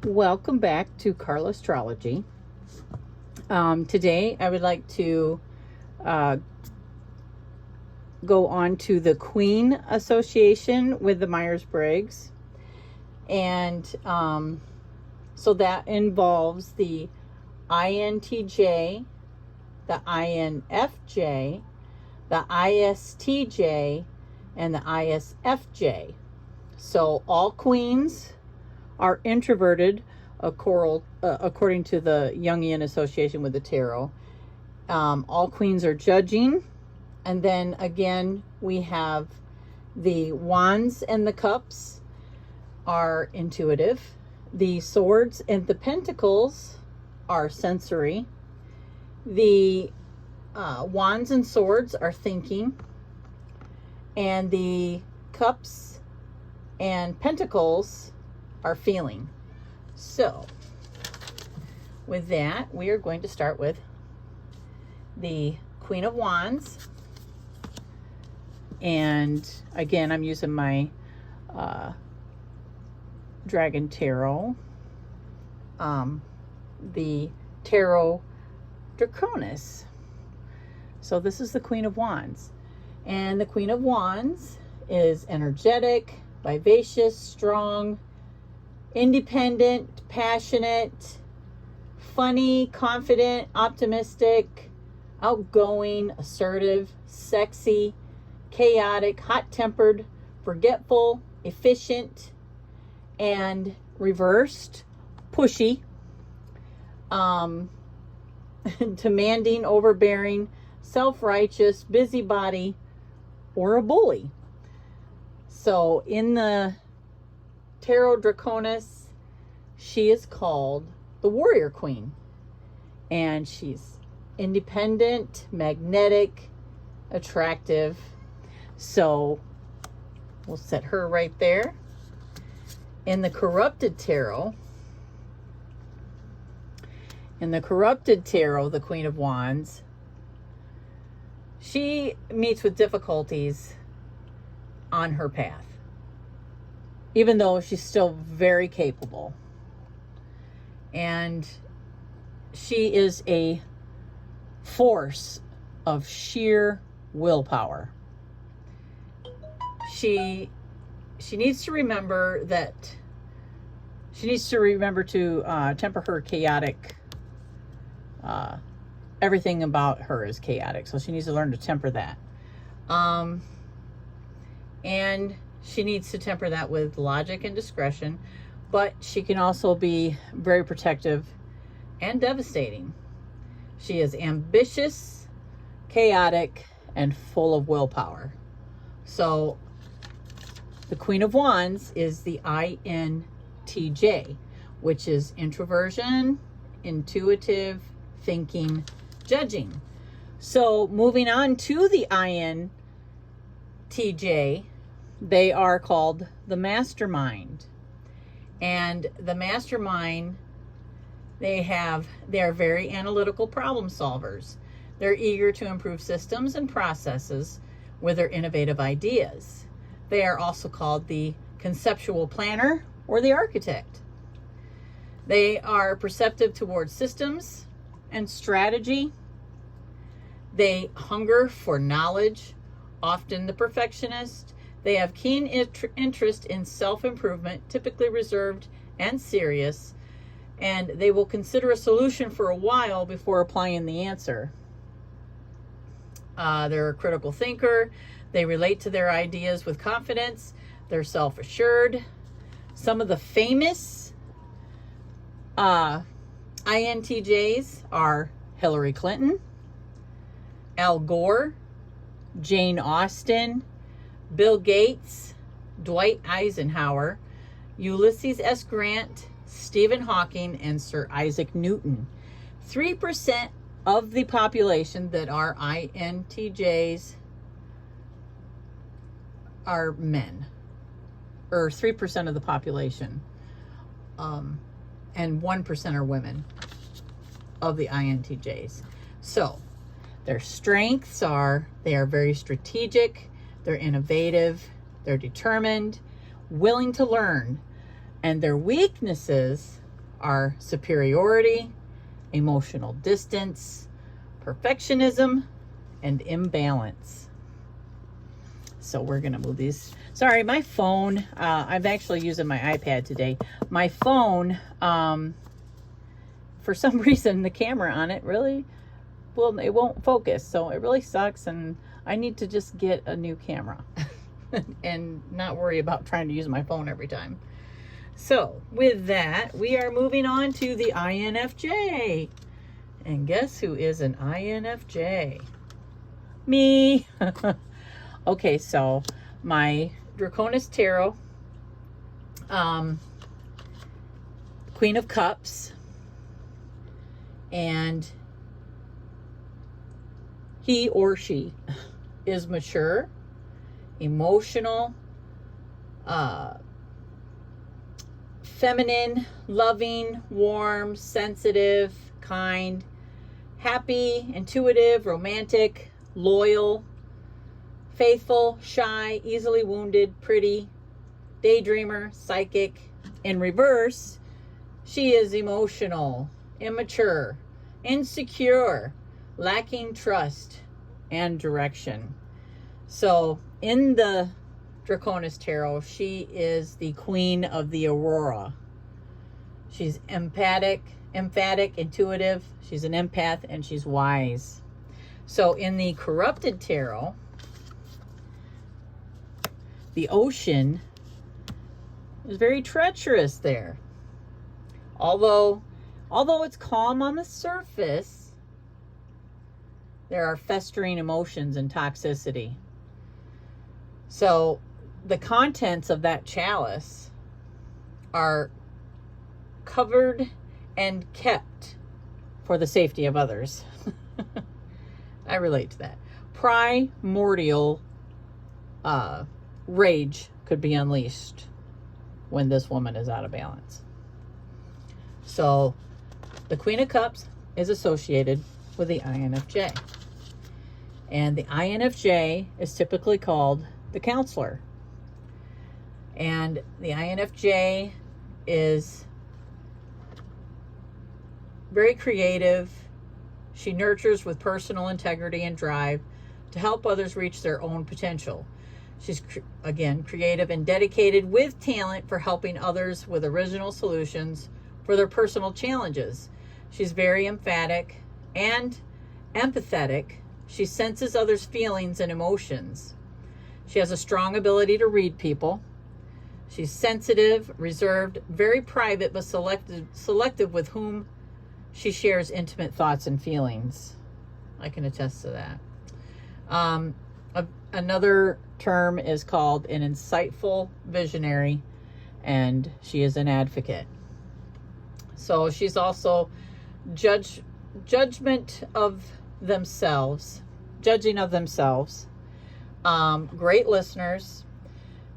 Welcome back to carlastrology. Today I would like to go on to the Queen Association with the Meyer Briggs. And so that involves the INTJ, the INFJ, the ISTJ, and the ISFJ. So all queens are introverted according to the Jungian association with the tarot. All queens are judging. And then again, we have the wands and the cups are intuitive. The swords and the pentacles are sensory. The wands and swords are thinking. And the cups and pentacles are feeling. So with that, we are going to start with the Queen of Wands. And again, I'm using my Dragon Tarot, the Tarot Draconis. So this is the Queen of Wands. And the Queen of Wands is energetic, vivacious, strong, independent, passionate, funny, confident, optimistic, outgoing, assertive, sexy, chaotic, hot-tempered, forgetful, efficient, and reversed, pushy, demanding, overbearing, self-righteous, busybody, or a bully. So in the Tarot Draconis, she is called the Warrior Queen. And she's independent, magnetic, attractive. So we'll set her right there. In the Corrupted Tarot, the Queen of Wands, she meets with difficulties on her path, even though she's still very capable. And she is a force of sheer willpower. She needs to remember to temper her chaotic, everything about her is chaotic. So she needs to learn to temper that. And she needs to temper that with logic and discretion, but she can also be very protective and devastating. She is ambitious, chaotic, and full of willpower. So the Queen of Wands is the INTJ, which is introversion, intuitive, thinking, judging. So moving on to the INTJ, they are called the Mastermind. And the Mastermind, they are very analytical problem solvers. They're eager to improve systems and processes with their innovative ideas. They are also called the Conceptual Planner or the Architect. They are perceptive towards systems and strategy. They hunger for knowledge, often the perfectionist. They have keen interest in self-improvement, typically reserved and serious, and they will consider a solution for a while before applying the answer. They're a critical thinker. They relate to their ideas with confidence. They're self-assured. Some of the famous INTJs are Hillary Clinton, Al Gore, Jane Austen, Bill Gates, Dwight Eisenhower, Ulysses S. Grant, Stephen Hawking, and Sir Isaac Newton. 3% of the population that are INTJs are men, or 3% of the population, and 1% are women of the INTJs. So their strengths are, they are very strategic, they're innovative, they're determined, willing to learn. And their weaknesses are superiority, emotional distance, perfectionism, and imbalance. So we're going to move these. Sorry, my phone, I'm actually using my iPad today. My phone, for some reason, the camera on it really, well, it won't focus. So it really sucks, and I need to just get a new camera and not worry about trying to use my phone every time. So with that, we are moving on to the INFJ. And guess who is an INFJ? Me. Okay, so my Draconis Tarot, Queen of Cups, and he or she is mature, emotional, feminine, loving, warm, sensitive, kind, happy, intuitive, romantic, loyal, faithful, shy, easily wounded, pretty, daydreamer, psychic. In reverse, she is emotional, immature, insecure, lacking trust and direction. So in the Draconis Tarot, she is the queen of the aurora. She's emphatic, intuitive. She's an empath, and she's wise. So in the Corrupted Tarot, the ocean is very treacherous there. Although it's calm on the surface, there are festering emotions and toxicity. So the contents of that chalice are covered and kept for the safety of others. I relate to that. Primordial rage could be unleashed when this woman is out of balance. So the Queen of Cups is associated with the INFJ. And the INFJ is typically called the counselor. And the INFJ is very creative. She nurtures with personal integrity and drive to help others reach their own potential. She's, again, creative and dedicated with talent for helping others with original solutions for their personal challenges. She's very emphatic and empathetic. She senses others' feelings and emotions. She has a strong ability to read people. She's sensitive, reserved, very private, but selective with whom she shares intimate thoughts and feelings. I can attest to that. Another term is called an insightful visionary, and she is an advocate. So she's also judging of themselves, great listeners,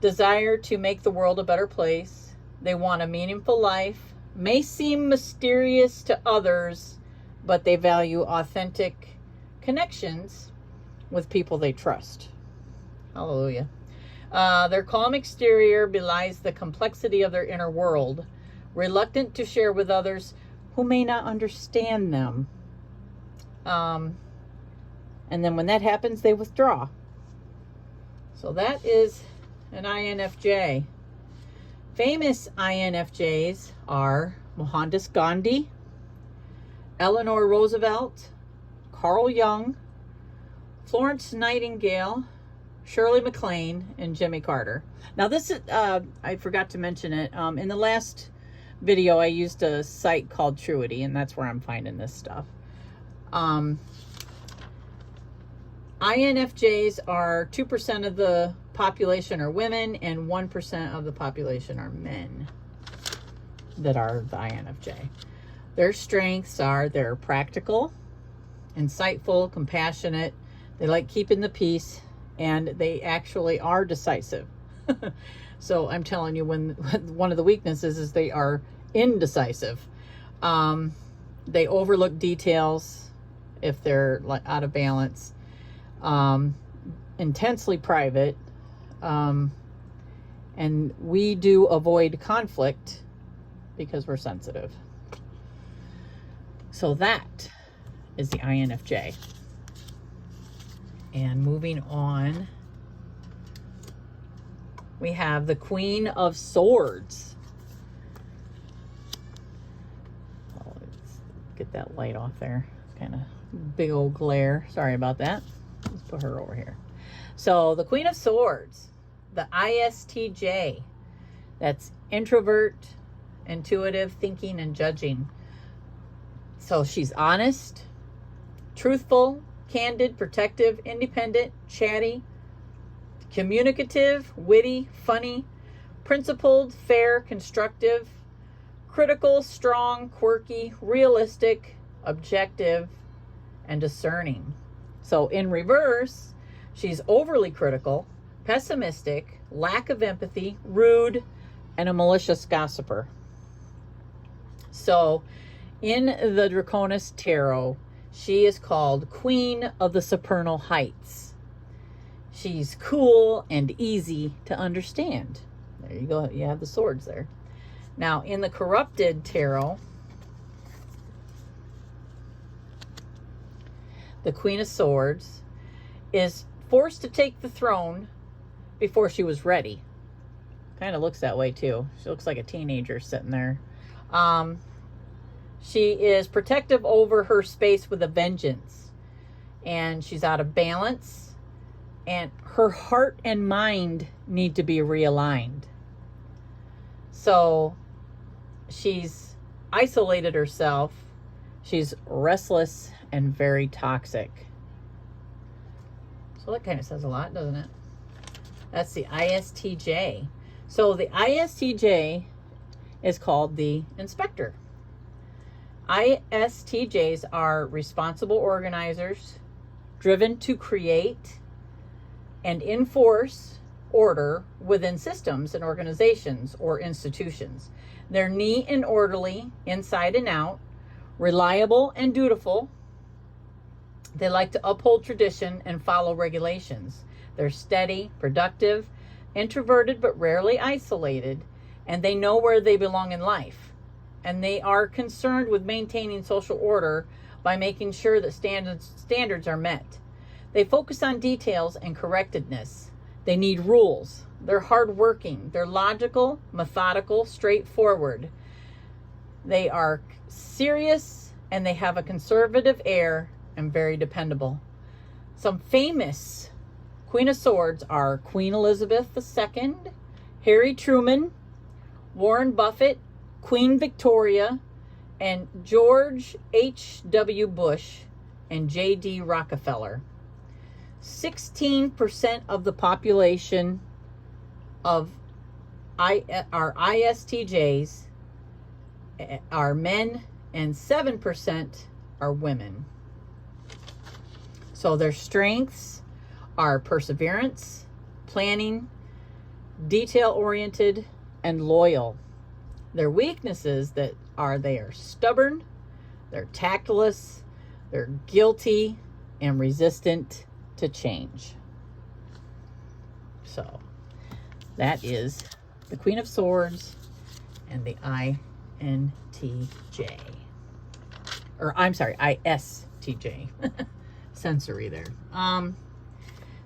desire to make the world a better place. They want a meaningful life, may seem mysterious to others, but they value authentic connections with people they trust. Hallelujah. Their calm exterior belies the complexity of their inner world, reluctant to share with others who may not understand them. And then when that happens, they withdraw. So that is an INFJ. Famous INFJs are Mohandas Gandhi, Eleanor Roosevelt, Carl Jung, Florence Nightingale, Shirley MacLaine, and Jimmy Carter. Now this is, I forgot to mention it. In the last video, I used a site called Truity, and that's where I'm finding this stuff. INFJs are 2% of the population are women, and 1% of the population are men that are the INFJ. Their strengths are they're practical, insightful, compassionate, they like keeping the peace, and they actually are decisive. So I'm telling you, when one of the weaknesses is they are indecisive. They overlook details if they're out of balance. Intensely private, and we do avoid conflict because we're sensitive. So that is the INFJ. And moving on, we have the Queen of Swords. Oh, let's get that light off there. Kind of big old glare. Sorry about that. Let's put her over here. So the Queen of Swords, the ISTJ, that's introvert, intuitive, thinking, and judging. So she's honest, truthful, candid, protective, independent, chatty, communicative, witty, funny, principled, fair, constructive, critical, strong, quirky, realistic, objective, and discerning. So in reverse, she's overly critical, pessimistic, lack of empathy, rude, and a malicious gossiper. So in the Draconis Tarot, she is called Queen of the Supernal Heights. She's cool and easy to understand. There you go. You have the swords there. Now, in the Corrupted Tarot, the Queen of Swords is forced to take the throne before she was ready. Kind of looks that way too. She looks like a teenager sitting there. She is protective over her space with a vengeance. And she's out of balance. And her heart and mind need to be realigned. So she's isolated herself. She's restless and very toxic. So that kind of says a lot, doesn't it? That's the ISTJ. So the ISTJ is called the Inspector. ISTJs are responsible organizers, driven to create and enforce order within systems and organizations or institutions. They're neat and orderly, inside and out, reliable and dutiful. They like to uphold tradition and follow regulations. They're steady, productive, introverted but rarely isolated, and they know where they belong in life. And they are concerned with maintaining social order by making sure that standards are met. They focus on details and correctness. They need rules. They're hardworking. They're logical, methodical, straightforward. They are serious, and they have a conservative air and very dependable. Some famous Queen of Swords are Queen Elizabeth II, Harry Truman, Warren Buffett, Queen Victoria, and George H.W. Bush, and J.D. Rockefeller. 16% of the population of our ISTJs are men, and 7% are women. So their strengths are perseverance, planning, detail-oriented, and loyal. Their weaknesses they are stubborn, they're tactless, they're guilty, and resistant to change. So that is the Queen of Swords and the INTJ. Or I'm sorry, ISTJ. Sensory there.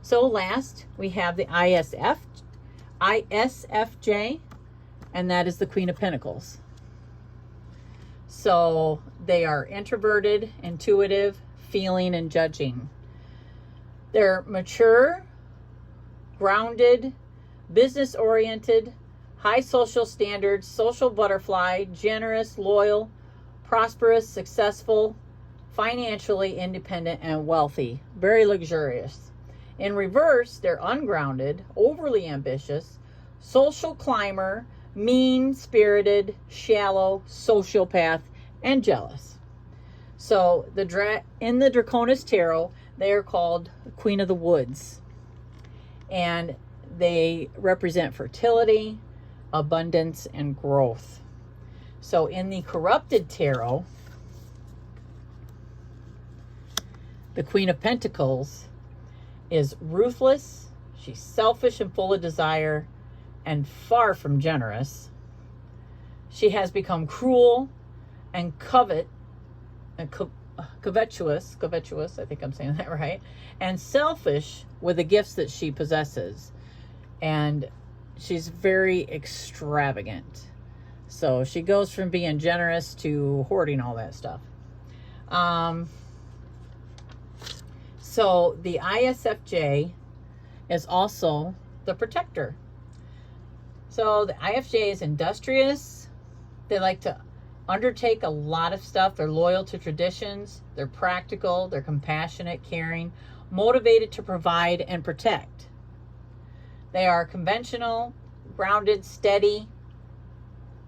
So last we have the ISFJ, and that is the Queen of Pentacles. So they are introverted, intuitive, feeling, and judging. They're mature, grounded, business-oriented, high social standards, social butterfly, generous, loyal, prosperous, successful, financially independent, and wealthy. Very luxurious. In reverse, they're ungrounded, overly ambitious, social climber, mean-spirited, shallow, sociopath, and jealous. So in the Draconis Tarot, they are called Queen of the Woods. And they represent fertility, abundance, and growth. So in the Corrupted Tarot, the Queen of Pentacles is ruthless. She's selfish and full of desire, and far from generous. She has become cruel and covetous, I think I'm saying that right, and selfish with the gifts that she possesses. And she's very extravagant. So she goes from being generous to hoarding all that stuff. So the ISFJ is also the protector. So the ISFJ is industrious. They like to undertake a lot of stuff. They're loyal to traditions. They're practical. They're compassionate, caring, motivated to provide and protect. They are conventional, grounded, steady,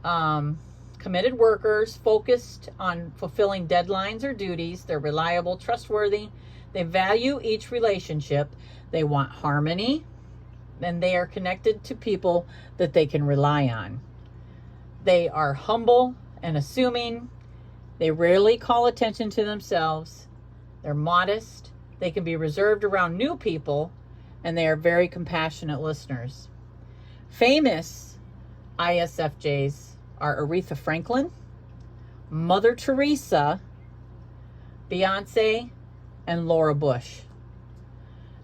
committed workers, focused on fulfilling deadlines or duties. They're reliable, trustworthy. They value each relationship. They want harmony, and they are connected to people that they can rely on. They are humble and assuming. They rarely call attention to themselves. They're modest. They can be reserved around new people, and they are very compassionate listeners. Famous ISFJs are Aretha Franklin, Mother Teresa, Beyonce, and Laura Bush.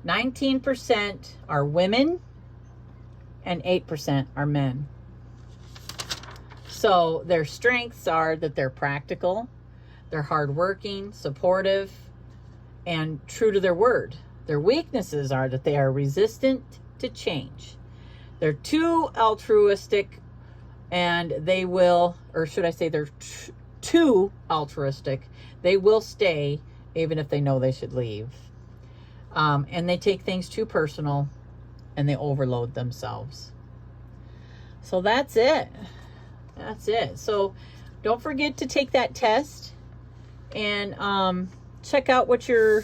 19% are women, and 8% are men. So their strengths are that they're practical, they're hardworking, supportive, and true to their word. Their weaknesses are that they are resistant to change. They're too altruistic, and they will, or should I say they're too altruistic. They will stay even if they know they should leave. And they take things too personal, and they overload themselves. So that's it. That's it. So don't forget to take that test and check out what your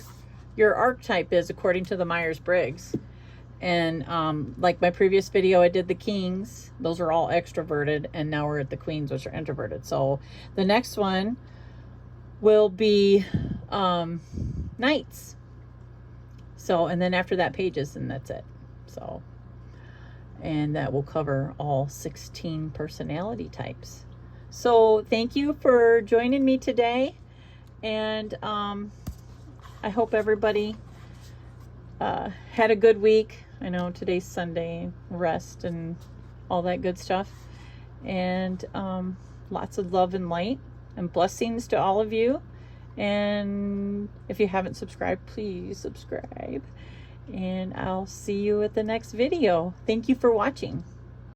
archetype is according to the Meyer Briggs. And like my previous video, I did the kings. Those are all extroverted, and now we're at the queens, which are introverted. So the next one will be knights. So, and then after that, pages, and that's it. So, and that will cover all 16 personality types. So thank you for joining me today, and I hope everybody had a good week. I know today's Sunday, rest and all that good stuff, and lots of love and light and blessings to all of you. And if you haven't subscribed, please subscribe, and I'll see you at the next video. Thank you for watching.